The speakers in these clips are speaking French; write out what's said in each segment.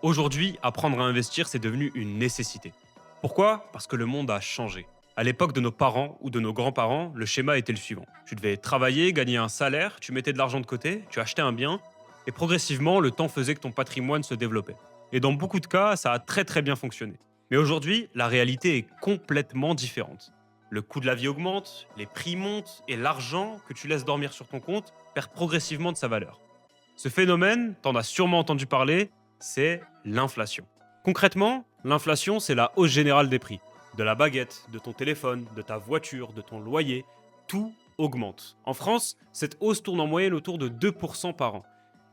Aujourd'hui, apprendre à investir, c'est devenu une nécessité. Pourquoi? Parce que le monde a changé. À l'époque de nos parents ou de nos grands-parents, le schéma était le suivant. Tu devais travailler, gagner un salaire, tu mettais de l'argent de côté, tu achetais un bien, et progressivement, le temps faisait que ton patrimoine se développait. Et dans beaucoup de cas, ça a très très bien fonctionné. Mais aujourd'hui, la réalité est complètement différente. Le coût de la vie augmente, les prix montent, et l'argent que tu laisses dormir sur ton compte perd progressivement de sa valeur. Ce phénomène, t'en as sûrement entendu parler, c'est l'inflation. Concrètement, l'inflation, c'est la hausse générale des prix. De la baguette, de ton téléphone, de ta voiture, de ton loyer, tout augmente. En France, cette hausse tourne en moyenne autour de 2% par an.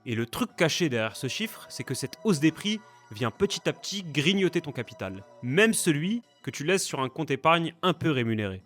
Et le truc caché derrière ce chiffre, c'est que cette hausse des prix vient petit à petit grignoter ton capital, même celui que tu laisses sur un compte épargne un peu rémunéré.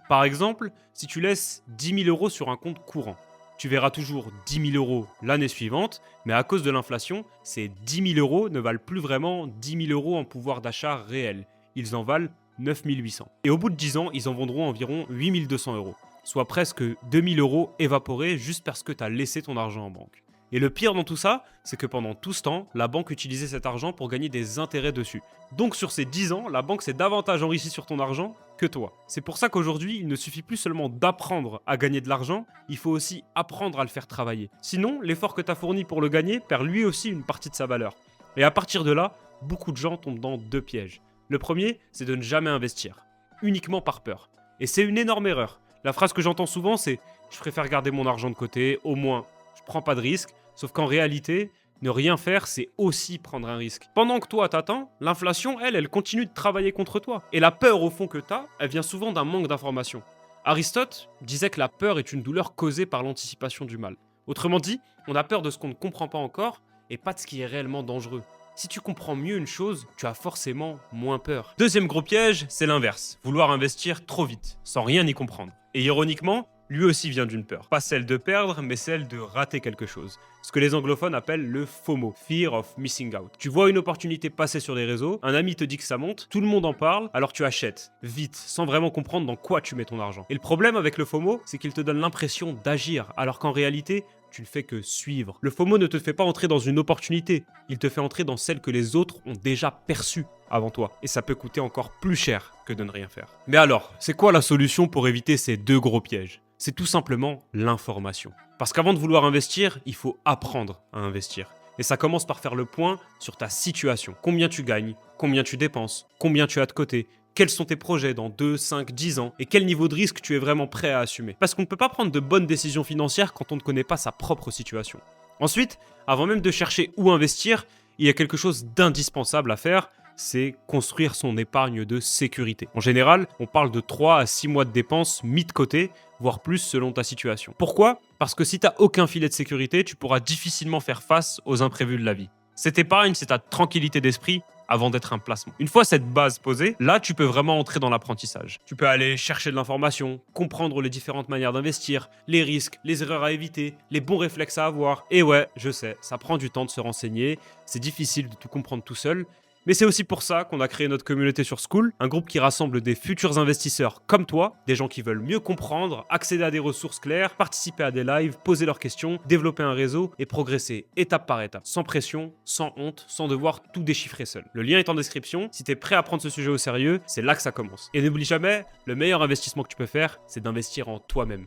Par exemple, si tu laisses 10 000 euros sur un compte courant, tu verras toujours 10 000 euros l'année suivante, mais à cause de l'inflation, ces 10 000 euros ne valent plus vraiment 10 000 euros en pouvoir d'achat réel. Ils en valent 9 800. Et au bout de 10 ans, ils en vendront environ 8 200 euros, soit presque 2 000 euros évaporés juste parce que tu as laissé ton argent en banque. Et le pire dans tout ça, c'est que pendant tout ce temps, la banque utilisait cet argent pour gagner des intérêts dessus. Donc sur ces 10 ans, la banque s'est davantage enrichie sur ton argent que toi. C'est pour ça qu'aujourd'hui, il ne suffit plus seulement d'apprendre à gagner de l'argent, il faut aussi apprendre à le faire travailler. Sinon, l'effort que tu as fourni pour le gagner perd lui aussi une partie de sa valeur. Et à partir de là, beaucoup de gens tombent dans deux pièges. Le premier, c'est de ne jamais investir, uniquement par peur. Et c'est une énorme erreur. La phrase que j'entends souvent, c'est « je préfère garder mon argent de côté, au moins je prends pas de risque », sauf qu'en réalité, ne rien faire, c'est aussi prendre un risque. Pendant que toi t'attends, l'inflation, elle continue de travailler contre toi. Et la peur au fond que t'as, elle vient souvent d'un manque d'information. Aristote disait que la peur est une douleur causée par l'anticipation du mal. Autrement dit, on a peur de ce qu'on ne comprend pas encore et pas de ce qui est réellement dangereux. Si tu comprends mieux une chose, tu as forcément moins peur. Deuxième gros piège, c'est l'inverse. Vouloir investir trop vite, sans rien y comprendre. Et ironiquement, lui aussi vient d'une peur. Pas celle de perdre, mais celle de rater quelque chose. Ce que les anglophones appellent le FOMO, Fear of Missing Out. Tu vois une opportunité passer sur les réseaux, un ami te dit que ça monte, tout le monde en parle, alors tu achètes, vite, sans vraiment comprendre dans quoi tu mets ton argent. Et le problème avec le FOMO, c'est qu'il te donne l'impression d'agir, alors qu'en réalité, tu ne fais que suivre. Le FOMO ne te fait pas entrer dans une opportunité, il te fait entrer dans celle que les autres ont déjà perçue avant toi. Et ça peut coûter encore plus cher que de ne rien faire. Mais alors, c'est quoi la solution pour éviter ces deux gros pièges? C'est tout simplement l'information. Parce qu'avant de vouloir investir, il faut apprendre à investir. Et ça commence par faire le point sur ta situation. Combien tu gagnes, combien tu dépenses, combien tu as de côté, quels sont tes projets dans 2, 5, 10 ans et quel niveau de risque tu es vraiment prêt à assumer. Parce qu'on ne peut pas prendre de bonnes décisions financières quand on ne connaît pas sa propre situation. Ensuite, avant même de chercher où investir, il y a quelque chose d'indispensable à faire, c'est construire son épargne de sécurité. En général, on parle de 3 à 6 mois de dépenses mis de côté, voire plus selon ta situation. Pourquoi? Parce que si tu n'as aucun filet de sécurité, tu pourras difficilement faire face aux imprévus de la vie. Cette épargne, c'est ta tranquillité d'esprit avant d'être un placement. Une fois cette base posée, là, tu peux vraiment entrer dans l'apprentissage. Tu peux aller chercher de l'information, comprendre les différentes manières d'investir, les risques, les erreurs à éviter, les bons réflexes à avoir. Et ouais, je sais, ça prend du temps de se renseigner, c'est difficile de tout comprendre tout seul, mais c'est aussi pour ça qu'on a créé notre communauté sur Skool, un groupe qui rassemble des futurs investisseurs comme toi, des gens qui veulent mieux comprendre, accéder à des ressources claires, participer à des lives, poser leurs questions, développer un réseau et progresser étape par étape, sans pression, sans honte, sans devoir tout déchiffrer seul. Le lien est en description, si tu es prêt à prendre ce sujet au sérieux, c'est là que ça commence. Et n'oublie jamais, le meilleur investissement que tu peux faire, c'est d'investir en toi-même.